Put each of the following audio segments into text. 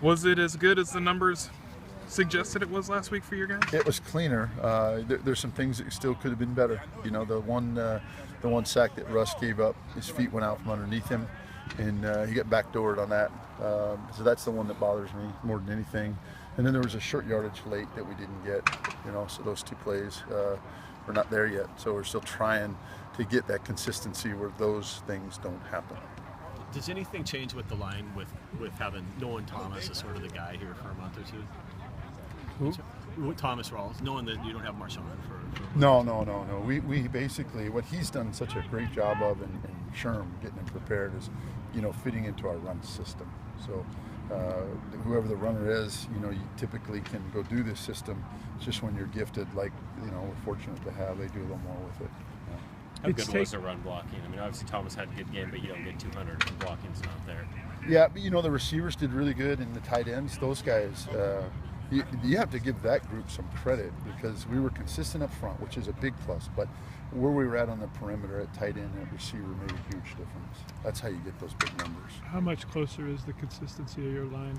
Was it as good as the numbers suggested it was last week for your guys? It was cleaner. There's some things that still could have been better. You know, the one sack that Russ gave up, his feet went out from underneath him, and he got backdoored on that. So that's the one that bothers me more than anything. And then there was a short yardage late that we didn't get. You know, so those two plays we're not there yet. So we're still trying to get that consistency where those things don't happen. Does anything change with the line with having Nolan Thomas as sort of the guy here for a month or two? Who? Thomas Rawls, knowing that you don't have Marshawn for No. We basically, what he's done such a great job of, and Sherm getting him prepared, is, you know, fitting into our run system. So whoever the runner is, you know, you typically can go do this system. It's just when you're gifted, like, you know, we're fortunate to have, they do a little more with it. Yeah. How good was the run blocking? I mean, obviously Thomas had a good game, but you don't get 200 when blocking's not there. Yeah, but you know, the receivers did really good, and the tight ends, those guys, you have to give that group some credit, because we were consistent up front, which is a big plus, but where we were at on the perimeter at tight end and at receiver made a huge difference. That's how you get those big numbers. How much closer is the consistency of your line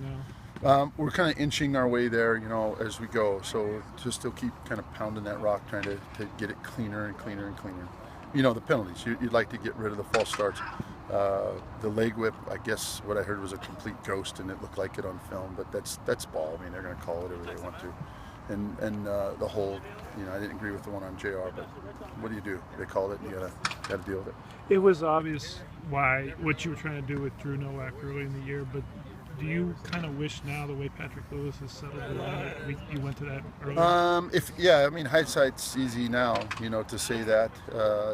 now? We're kind of inching our way there, you know, as we go. So just still keep kind of pounding that rock, trying to get it cleaner and cleaner and cleaner. You know, the penalties, you'd like to get rid of the false starts. The leg whip, I guess what I heard was a complete ghost, and it looked like it on film, but that's ball. I mean, they're going to call it whatever they want to. And the whole, you know, I didn't agree with the one on JR, but what do? They called it, and you got to deal with it. It was obvious what you were trying to do with Drew Nowak early in the year, but do you kind of wish now, the way Patrick Lewis has settled the line, that you went to that earlier? I mean, hindsight's easy now, you know, to say that.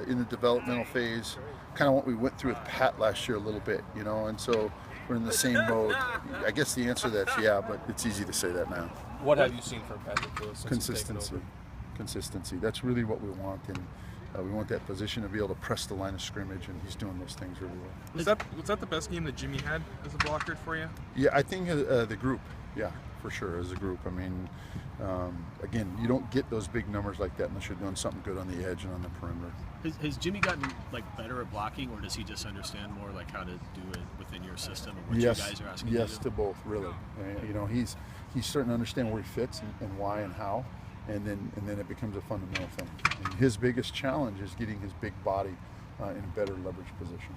In the developmental phase, kind of what we went through with Pat last year a little bit, you know, and so we're in the same mode. I guess the answer to that's yeah, but it's easy to say that now. What have you seen from Patrick Lewis? Consistency. That's really what we want, and we want that position to be able to press the line of scrimmage, and he's doing those things really well. Was that the best game that Jimmy had as a blocker for you? Yeah, I think the group, yeah, for sure, as a group. I mean, again, you don't get those big numbers like that unless you're doing something good on the edge and on the perimeter. Has Jimmy gotten better at blocking, or does he just understand more how to do it within your system and what you guys are asking him to do? Yes, to both, really. You know, he's starting to understand where he fits and why and how, and then it becomes a fundamental thing. And his biggest challenge is getting his big body in a better leverage position.